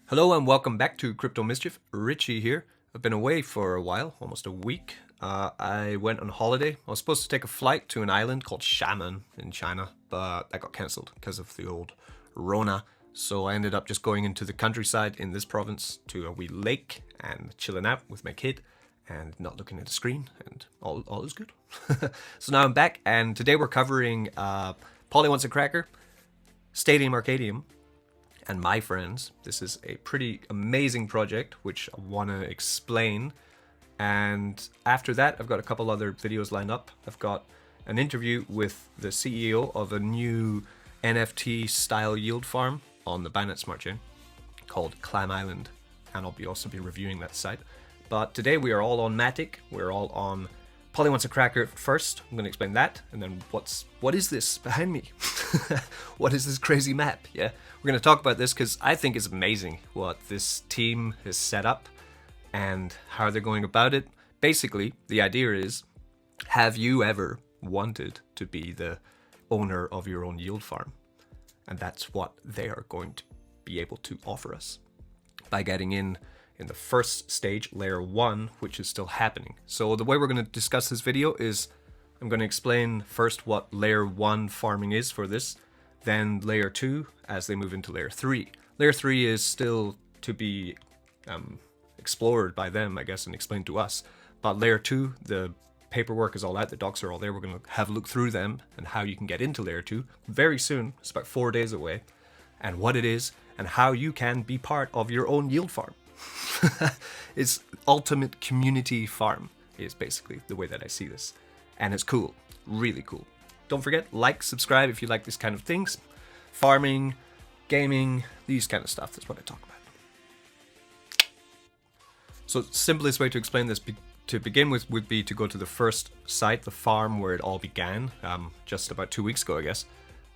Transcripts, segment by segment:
Hello and welcome back to Crypto Mischief. Richie here. I've been away for a while, almost a week. I went on holiday. I was supposed to take a flight to an island called Xiamen in China, but that got cancelled because of the old Rona. So I ended up just going into the countryside in this province to a wee lake and chilling out with my kid and not looking at the screen, and all is good. So now I'm back, and today we're covering Poly Wants a Cracker, Stadium Arcadium, and my friends. This is a pretty amazing project which I want to explain, and after that I've got a couple other videos lined up. I've got an interview with the CEO of a new NFT style yield farm on the Binance Smart Chain called Clam Island, and I'll also be reviewing that site. But today we are all on Matic. We're all on Poly Wants a Cracker first. I'm going to explain that, and then what is this behind me? What is this crazy map? Yeah, we're going to talk about this because I think it's amazing what this team has set up and how they're going about it. Basically, the idea is, have you ever wanted to be the owner of your own yield farm? And that's what they are going to be able to offer us by getting in the first stage, layer 1, which is still happening. So the way we're going to discuss this video is I'm going to explain first what layer 1 farming is for this, then layer 2 as they move into layer 3. Layer 3 is still to be explored by them, I guess, and explained to us. But layer 2, the paperwork is all out, the docs are all there. We're going to have a look through them and how you can get into layer 2 very soon. It's about 4 days away, and what it is and how you can be part of your own yield farm. It's ultimate community farm is basically the way that I see this, and it's cool, really cool. Don't forget, like, subscribe if you like these kind of things. Farming, gaming, these kind of stuff, that's what I talk about. So simplest way to explain this to begin with would be to go to the first site, the farm where it all began, just about 2 weeks ago, I guess.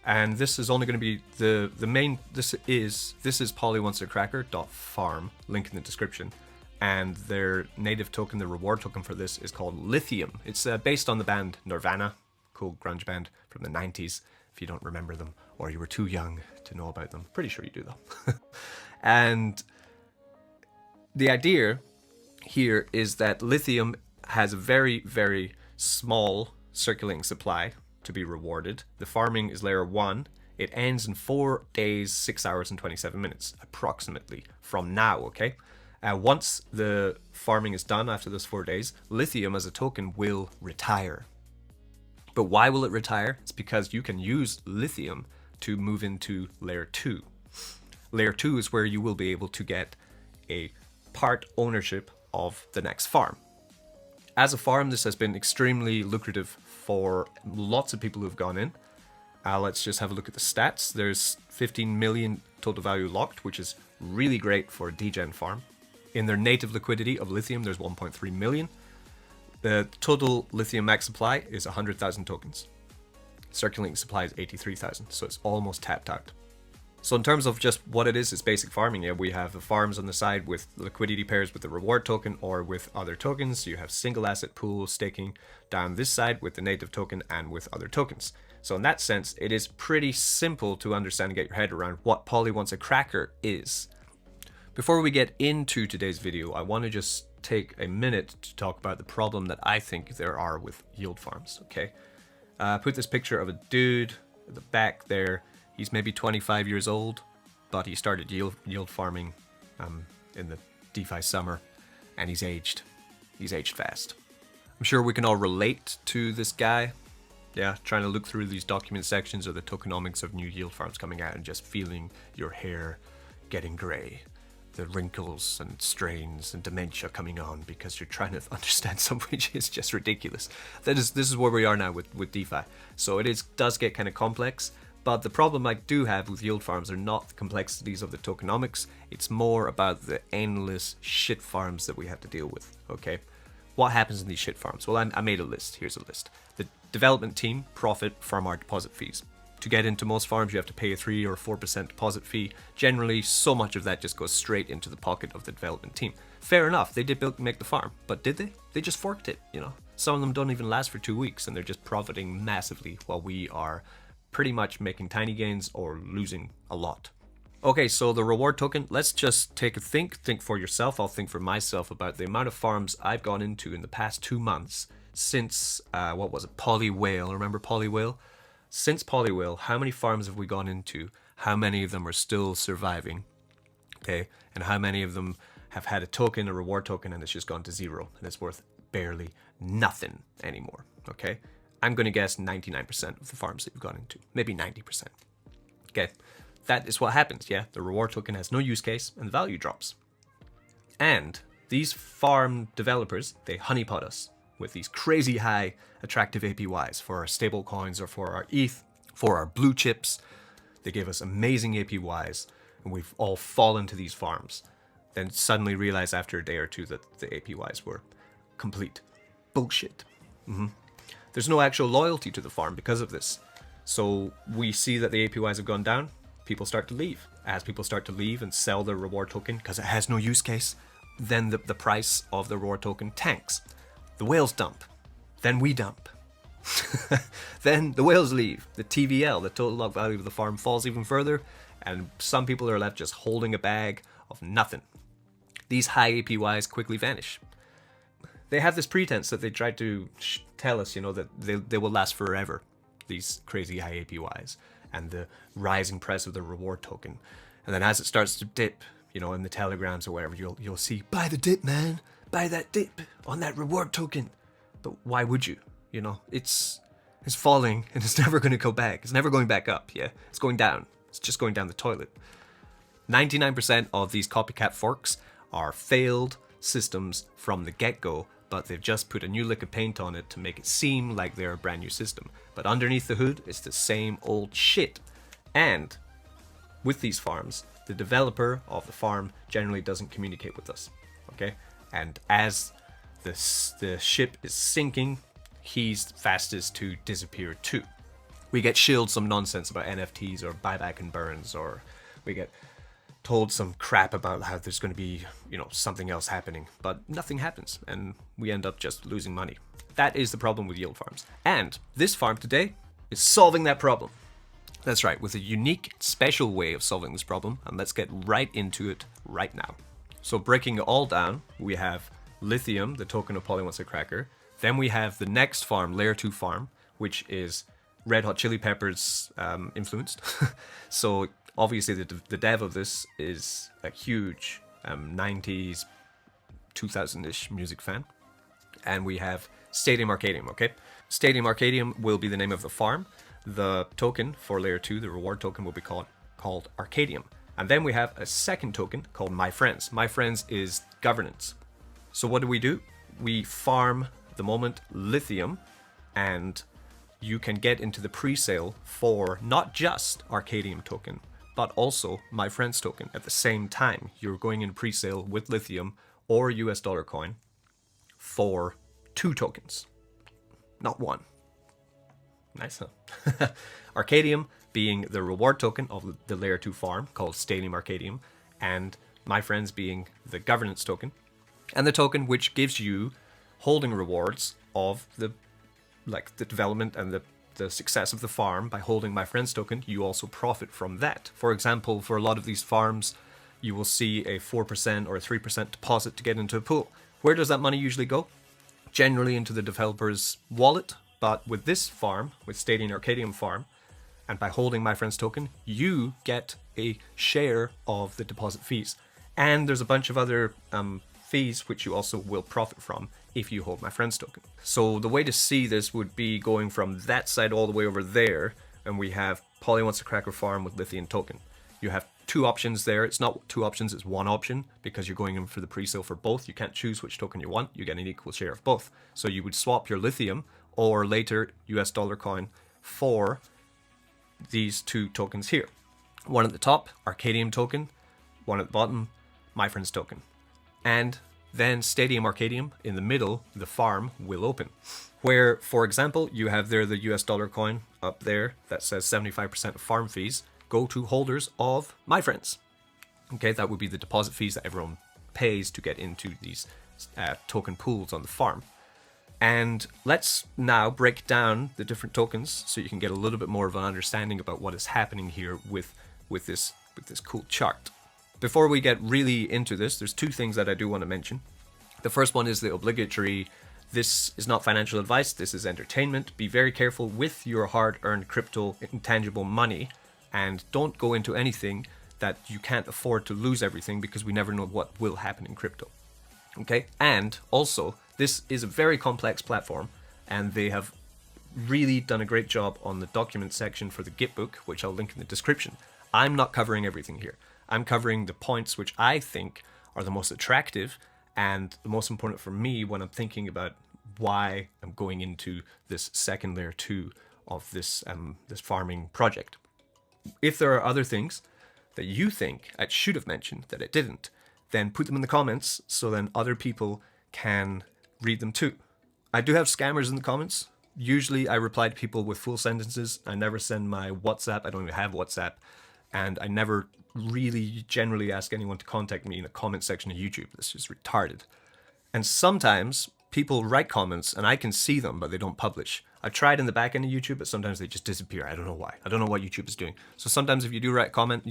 And this is only going to be the main. This is polywantacracker.farm, link in the description, and their native token, the reward token for this, is called Lithium. It's based on the band Nirvana, cool grunge band from the 90s. If you don't remember them, or you were too young to know about them, pretty sure you do though. And the idea here is that Lithium has a very, very small circulating supply to be rewarded. The farming is layer 1. It ends in 4 days, 6 hours and 27 minutes, approximately, from now, okay? Once the farming is done after those 4 days, Lithium as a token will retire. But why will it retire? It's because you can use Lithium to move into layer 2. Layer 2 is where you will be able to get a part ownership of the next farm. As a farm, this has been extremely lucrative for lots of people who've gone in. Let's just have a look at the stats. There's 15 million total value locked, which is really great for a degen farm. In their native liquidity of Lithium, there's 1.3 million. The total Lithium max supply is 100,000 tokens. Circulating supply is 83,000, so it's almost tapped out. So in terms of just what it is, it's basic farming. Yeah, we have the farms on the side with liquidity pairs with the reward token or with other tokens. You have single asset pool staking down this side with the native token and with other tokens. So in that sense, it is pretty simple to understand and get your head around what Poly Wants a Cracker is. Before we get into today's video, I want to just take a minute to talk about the problem that I think there are with yield farms, okay? Put this picture of a dude at the back there. He's maybe 25 years old, but he started yield farming in the DeFi summer, and he's aged. He's aged fast. I'm sure we can all relate to this guy. Yeah, trying to look through these document sections or the tokenomics of new yield farms coming out and just feeling your hair getting gray. The wrinkles and strains and dementia coming on because you're trying to understand something which is just ridiculous. This is where we are now with DeFi. So it does get kind of complex. But the problem I do have with yield farms are not the complexities of the tokenomics. It's more about the endless shit farms that we have to deal with, okay? What happens in these shit farms? Well, I made a list. Here's a list. The development team profit from our deposit fees. To get into most farms, you have to pay a 3 or 4% deposit fee. Generally, so much of that just goes straight into the pocket of the development team. Fair enough, they did make the farm, but did they? They just forked it, you know? Some of them don't even last for 2 weeks, and they're just profiting massively while we are pretty much making tiny gains or losing a lot. Okay, so the reward token, let's just take a think for yourself. I'll think for myself about the amount of farms I've gone into in the past 2 months since, what was it, Poly Whale. Remember Poly Whale? Since Poly Whale, how many farms have we gone into? How many of them are still surviving? Okay, and how many of them have had a token, a reward token, and it's just gone to zero, and it's worth barely nothing anymore, okay? I'm going to guess 99% of the farms that you've gone into, maybe 90%. Okay, that is what happens, yeah? The reward token has no use case, and the value drops. And these farm developers, they honeypot us with these crazy high attractive APYs for our stable coins or for our ETH, for our blue chips. They give us amazing APYs, and we've all fallen to these farms. Then suddenly realize after a day or two that the APYs were complete bullshit. There's no actual loyalty to the farm because of this. So we see that the APYs have gone down, people start to leave. As people start to leave and sell their reward token because it has no use case, then the price of the reward token tanks. The whales dump. Then we dump. Then the whales leave. The TVL, the total log value of the farm, falls even further, and some people are left just holding a bag of nothing. These high APYs quickly vanish. They have this pretense that they try to tell us, that they will last forever, these crazy high APYs, and the rising price of the reward token. And then as it starts to dip, in the telegrams or whatever, you'll see, buy the dip, man, buy that dip on that reward token. But why would you? It's falling and it's never going to go back. It's never going back up, yeah? It's going down. It's just going down the toilet. 99% of these copycat forks are failed systems from the get-go, but they've just put a new lick of paint on it to make it seem like they're a brand new system. But underneath the hood, it's the same old shit. And with these farms, the developer of the farm generally doesn't communicate with us, okay? And as the ship is sinking, he's fastest to disappear too. We get shilled some nonsense about NFTs or buyback and burns, or we get told some crap about how there's going to be, something else happening, but nothing happens, and we end up just losing money. That is the problem with yield farms. And this farm today is solving that problem. That's right, with a unique, special way of solving this problem, and let's get right into it right now. So breaking it all down, we have Lithium, the token of Polly Wants a Cracker. Then we have the next farm, Layer 2 farm, which is Red Hot Chili Peppers influenced. So obviously the dev of this is a huge 90s, 2000-ish music fan. And we have Stadium Arcadium, okay? Stadium Arcadium will be the name of the farm. The token for Layer 2, the reward token, will be called Arcadium. And then we have a second token called My Friends. My Friends is governance. So what do? We farm, at the moment, Lithium, and you can get into the pre-sale for not just Arcadium token, but also My Friends token at the same time. You're going in pre-sale with Lithium or US dollar coin for 2 tokens, not 1. Nice, huh? Arcadium being the reward token of the Layer 2 farm called Stadium Arcadium, and My Friends being the governance token, and the token which gives you holding rewards of the development and the success of the farm. By holding My Friends token, you also profit from that. For example, for a lot of these farms, you will see a 4% or a 3% deposit to get into a pool. Where does that money usually go? Generally into the developer's wallet. But with this farm, with Stadium Arcadium farm, and by holding My Friends token, you get a share of the deposit fees. And there's a bunch of other fees which you also will profit from if you hold My Friends token. So the way to see this would be going from that side all the way over there, and we have Polly Wants a Cracker farm with Lithium token. You have 2 options there. It's not 2 options, it's 1 option, because you're going in for the pre-sale for both. You can't choose which token you want. You get an equal share of both. So you would swap your Lithium or later US dollar coin for these 2 tokens here. One at the top, Arcadium token. One at the bottom, My Friends token. And then Stadium Arcadium in the middle, the farm will open. Where, for example, you have there the US dollar coin up there that says 75% of farm fees go to holders of My Friends. Okay, that would be the deposit fees that everyone pays to get into these token pools on the farm. And let's now break down the different tokens so you can get a little bit more of an understanding about what is happening here with with this cool chart. Before we get really into this, there's two things that I do want to mention. The first one is the obligatory, this is not financial advice, this is entertainment. Be very careful with your hard-earned crypto intangible money, and don't go into anything that you can't afford to lose everything, because we never know what will happen in crypto. Okay, and also, this is a very complex platform, and they have really done a great job on the document section for the Git book, which I'll link in the description. I'm not covering everything here. I'm covering the points which I think are the most attractive and the most important for me when I'm thinking about why I'm going into this second layer 2 of this this farming project. If there are other things that you think I should have mentioned that I didn't, then put them in the comments so then other people can read them too. I do have scammers in the comments. Usually I reply to people with full sentences. I never send my WhatsApp. I don't even have WhatsApp. And I never really generally ask anyone to contact me in a comment section of YouTube. That's just retarded. And sometimes people write comments and I can see them, but they don't publish. I've tried in the back end of YouTube, but sometimes they just disappear. I don't know why. I don't know what YouTube is doing. So sometimes if you do write a comment,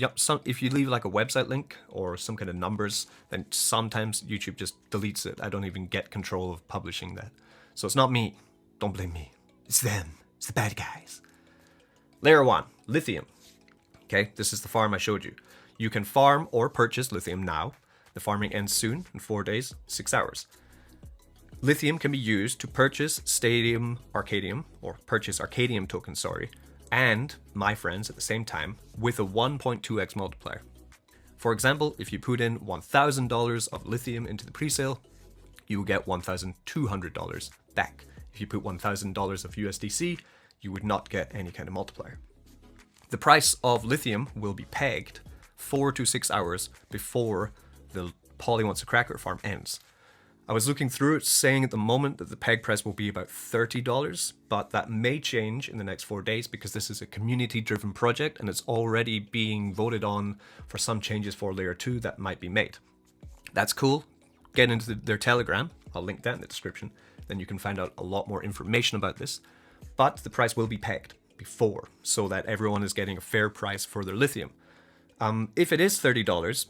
if you leave like a website link or some kind of numbers, then sometimes YouTube just deletes it. I don't even get control of publishing that. So it's not me. Don't blame me. It's them. It's the bad guys. Layer 1, Lithium. Okay, this is the farm I showed you. You can farm or purchase Lithium now. The farming ends soon, in 4 days, 6 hours. Lithium can be used to purchase Arcadium tokens, and my friends at the same time with a 1.2x multiplier. For example, if you put in $1,000 of Lithium into the presale, you will get $1,200 back. If you put $1,000 of USDC, you would not get any kind of multiplier. The price of Lithium will be pegged 4 to 6 hours before the Poly Wants a Cracker farm ends. I was looking through it, saying at the moment that the peg price will be about $30, but that may change in the next 4 days because this is a community-driven project and it's already being voted on for some changes for Layer 2 that might be made. That's cool. Get into their Telegram. I'll link that in the description. Then you can find out a lot more information about this. But the price will be pegged before so that everyone is getting a fair price for their Lithium. If it is $30,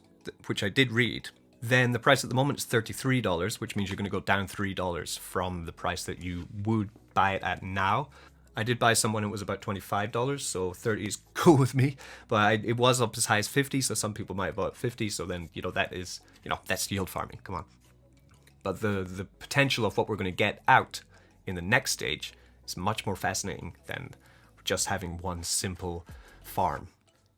which I did read, then the price at the moment is $33, which means you're going to go down $3 from the price that you would buy it at now. I did buy some when it was about $25, so 30 is cool with me, but it was up as high as 50, so some people might have bought 50, so then, that's yield farming, come on. But the potential of what we're going to get out in the next stage is much more fascinating than just having one simple farm.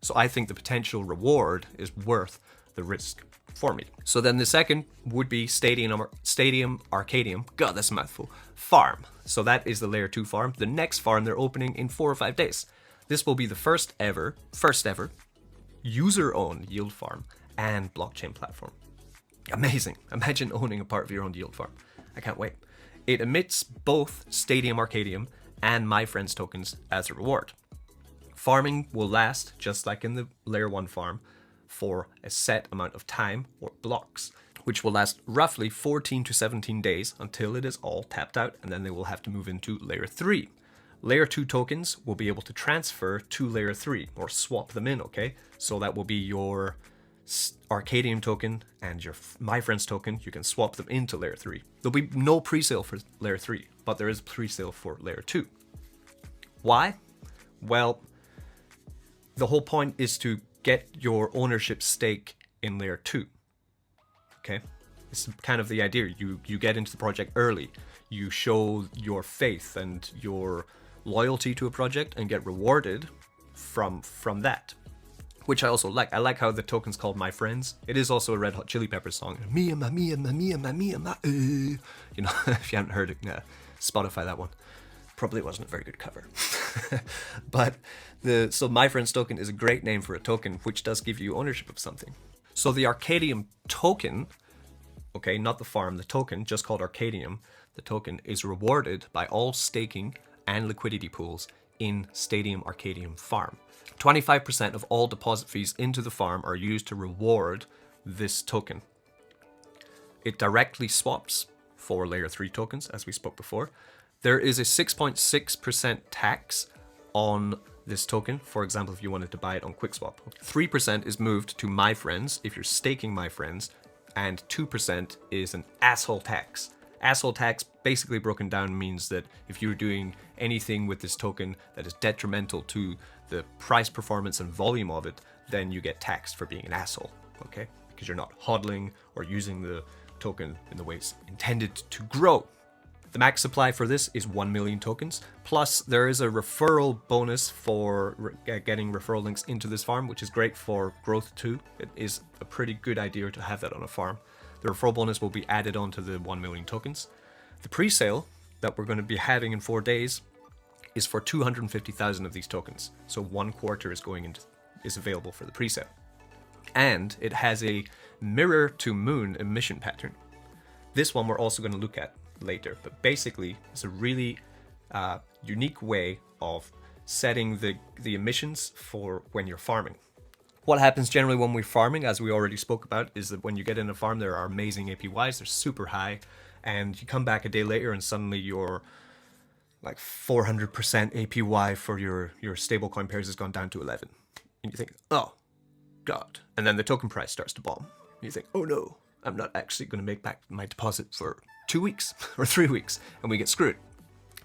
So I think the potential reward is worth the risk for me. So then the second would be Stadium Arcadium, God that's a mouthful, farm. So that is the Layer 2 farm. The next farm they're opening in 4 or 5 days. This will be the first ever user-owned yield farm and blockchain platform. Amazing. Imagine owning a part of your own yield farm. I can't wait. It emits both Stadium Arcadium and My Friends tokens as a reward. Farming will last, just like in the Layer 1 farm, for a set amount of time or blocks, which will last roughly 14 to 17 days until it is all tapped out, and then they will have to move into Layer 3. Layer 2 tokens will be able to transfer to Layer 3, or swap them in, okay? So that will be your Arcadium token and your My Friends token. You can swap them into Layer 3. There'll be no presale for Layer 3, but there is presale for Layer 2. Why? Well, the whole point is to get your ownership stake in Layer 2. Okay? It's kind of the idea. You get into the project early. You show your faith and your loyalty to a project and get rewarded from that. Which I also like. I like how the token's called My Friends. It is also a Red Hot Chili Peppers song. Me and my, me and my, me and my, me and my, You know, if you haven't heard it, Spotify that one. Probably wasn't a very good cover. But so My Friends token is a great name for a token, which does give you ownership of something. So the Arcadium token, okay, not the farm, the token, just called Arcadium, the token is rewarded by all staking and liquidity pools in Stadium Arcadium farm. 25% of all deposit fees into the farm are used to reward this token. It directly swaps for Layer 3 tokens, as we spoke before. There is a 6.6% tax on this token. For example, if you wanted to buy it on QuickSwap. 3% is moved to my friends if you're staking my friends, and 2% is an asshole tax. Asshole tax, basically broken down, means that if you're doing anything with this token that is detrimental to the price, performance, and volume of it, then you get taxed for being an asshole, okay? Because you're not hodling or using the token in the way it's intended to grow. The max supply for this is 1 million tokens. Plus, there is a referral bonus for getting referral links into this farm, which is great for growth too. It is a pretty good idea to have that on a farm. The referral bonus will be added onto the 1 million tokens. The pre-sale that we're going to be having in 4 days is for 250,000 of these tokens. So 1/4 is available for the pre-sale. And it has a mirror to moon emission pattern. This one we're also going to look at later, but basically it's a really unique way of setting the emissions for when you're farming. What happens generally when we're farming, as we already spoke about, is that when you get in a farm, there are amazing APYs, they're super high, and you come back a day later and suddenly your like 400% APY for your stablecoin pairs has gone down to 11. And you think, oh, God. And then the token price starts to bomb. And you think, oh no, I'm not actually going to make back my deposit for 2 weeks or 3 weeks, and we get screwed.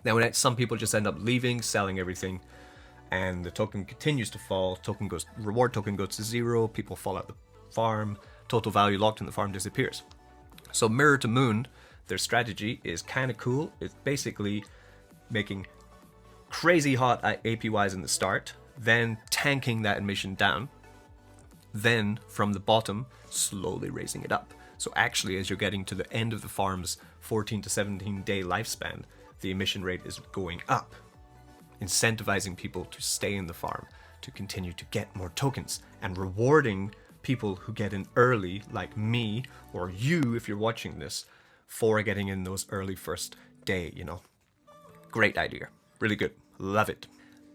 Then some people just end up leaving, selling everything, and the token continues to fall. Reward token goes to 0, people fall out the farm, total value locked in the farm disappears. So Mirror to Moon, their strategy is kind of cool. It's basically making crazy hot APYs in the start, then tanking that emission down, then from the bottom, slowly raising it up. So actually, as you're getting to the end of the farm's 14 to 17 day lifespan, the emission rate is going up, incentivizing people to stay in the farm, to continue to get more tokens, and rewarding people who get in early, like me, or you if you're watching this, for getting in those early first day, you know. Great idea. Really good. Love it.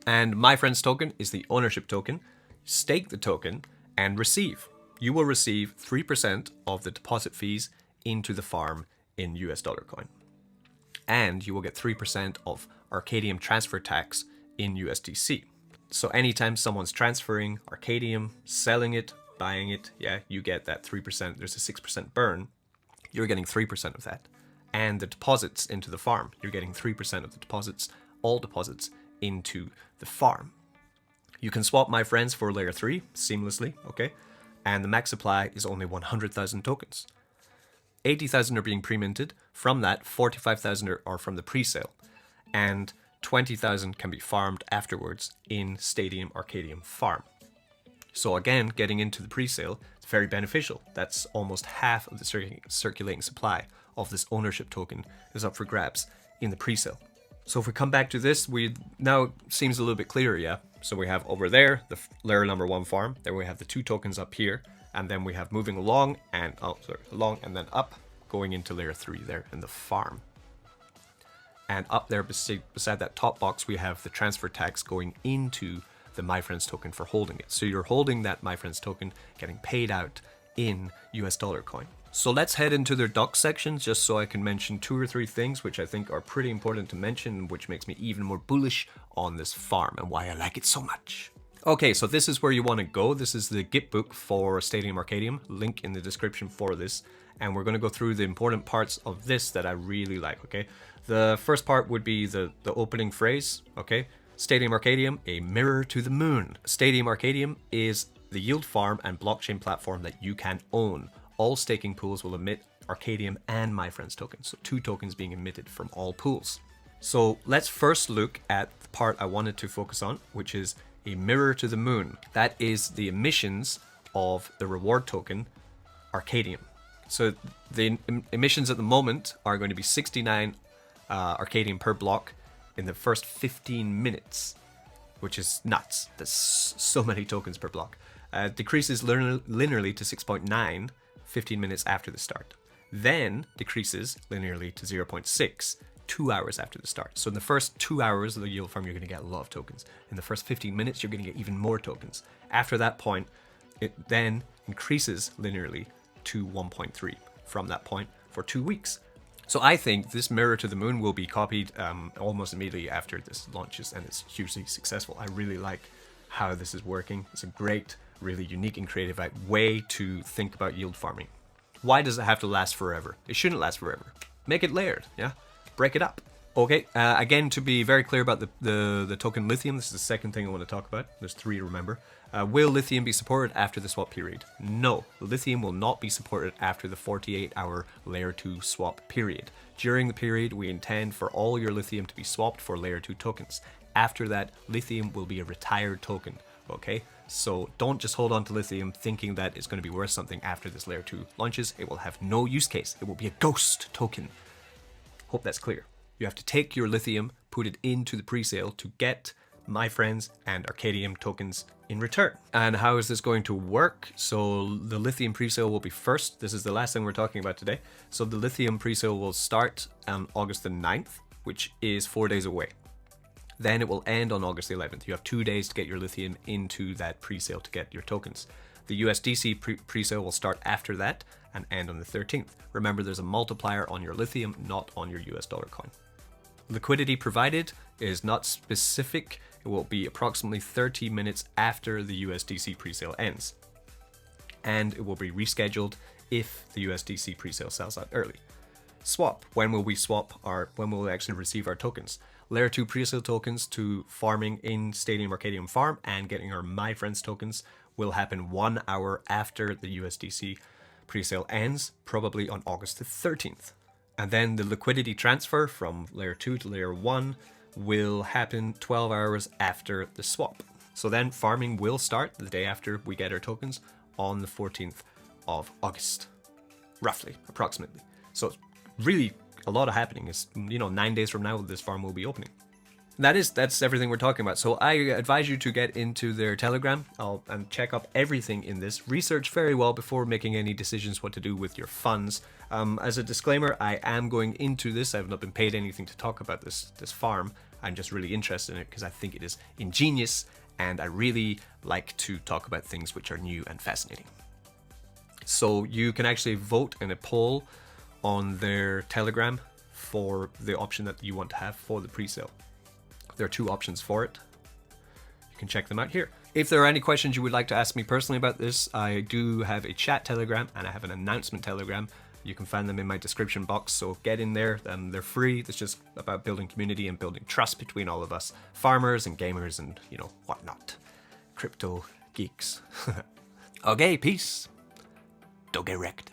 And my friend's token is the ownership token. Stake the token and receive. You will receive 3% of the deposit fees into the farm in US dollar coin. And you will get 3% of Arcadium transfer tax in USDC. So anytime someone's transferring Arcadium, selling it, buying it, yeah, you get that 3%. There's a 6% burn. You're getting 3% of that. And the deposits into the farm, you're getting 3% of the deposits, all deposits into the farm. You can swap my friends for layer 3 seamlessly, okay? And the max supply is only 100,000 tokens. 80,000 are being pre-minted. From that, 45,000 are from the pre-sale. And 20,000 can be farmed afterwards in Stadium Arcadium farm. So again, getting into the pre-sale is very beneficial. That's almost half of the circulating supply of this ownership token is up for grabs in the pre-sale. So if we come back to this, now it seems a little bit clearer, yeah? So we have over there, the layer number 1 farm. Then we have the 2 tokens up here. And then we have moving along and and then up, going into layer 3 there in the farm. And up there beside that top box, we have the transfer tax going into the My Friends token for holding it. So you're holding that My Friends token, getting paid out in US dollar coin. So let's head into their doc section, just so I can mention 2 or 3 things which I think are pretty important to mention, which makes me even more bullish on this farm and why I like it so much. Okay, so this is where you want to go. This is the Git book for Stadium Arcadium, link in the description for this. And we're going to go through the important parts of this that I really like, okay? The first part would be the opening phrase, okay? Stadium Arcadium, a mirror to the moon. Stadium Arcadium is the yield farm and blockchain platform that you can own. All staking pools will emit Arcadium and My Friends tokens, so 2 tokens being emitted from all pools. So let's first look at the part I wanted to focus on, which is a mirror to the moon. That is the emissions of the reward token Arcadium. So the emissions at the moment are going to be 69 Arcadium per block in the first 15 minutes, which is nuts. That's so many tokens per block. Decreases linearly to 6.9 15 minutes after the start. Then decreases linearly to 0.6 2 hours after the start. So in the first 2 hours of the yield farm, you're going to get a lot of tokens. In the first 15 minutes, you're going to get even more tokens. After that point, it then increases linearly to 1.3 from that point for 2 weeks. So I think this mirror to the moon will be copied almost immediately after this launches and it's hugely successful. I really like how this is working. It's a great, really unique and creative way to think about yield farming. Why does it have to last forever? It shouldn't last forever. Make it layered, yeah? Break it up. Okay, again, to be very clear about the token Lithium, this is the second thing I want to talk about. There's 3, remember. Will Lithium be supported after the swap period? No, Lithium will not be supported after the 48-hour Layer 2 swap period. During the period, we intend for all your Lithium to be swapped for Layer 2 tokens. After that, Lithium will be a retired token, okay? So don't just hold on to Lithium thinking that it's going to be worth something after this Layer 2 launches. It will have no use case. It will be a ghost token. Hope that's clear. You have to take your Lithium, put it into the presale to get My Friends and Arcadium tokens in return. And how is this going to work? So the Lithium presale will be first. This is the last thing we're talking about today. So the Lithium presale will start on August the 9th, which is 4 days away. Then it will end on August the 11th. You have 2 days to get your Lithium into that presale to get your tokens. The USDC presale will start after that and end on the 13th. Remember, there's a multiplier on your Lithium, not on your US dollar coin. Liquidity provided is not specific. It will be approximately 30 minutes after the USDC presale ends. And it will be rescheduled if the USDC presale sells out early. Swap. When will we when will we actually receive our tokens? Layer 2 presale tokens to farming in Stadium Arcadium Farm and getting our My Friends tokens will happen 1 hour after the USDC presale ends, probably on August the 13th. And then the liquidity transfer from Layer 2 to Layer 1 will happen 12 hours after the swap. So then farming will start the day after we get our tokens on the 14th of August, roughly, approximately. So it's really a lot of happening. It's, 9 days from now, this farm will be opening. That's everything we're talking about. So I advise you to get into their Telegram and check up everything in this. Research very well before making any decisions what to do with your funds. As a disclaimer, I am going into this. I've not been paid anything to talk about this farm. I'm just really interested in it because I think it is ingenious and I really like to talk about things which are new and fascinating. So you can actually vote in a poll on their Telegram for the option that you want to have for the presale. There are 2 options for it. You can check them out here. If there are any questions you would like to ask me personally about this, I do have a chat Telegram and I have an announcement Telegram. You can find them in my description box, so get in there. They're free. It's just about building community and building trust between all of us farmers and gamers and, whatnot. Crypto geeks. Okay, peace. Don't get wrecked.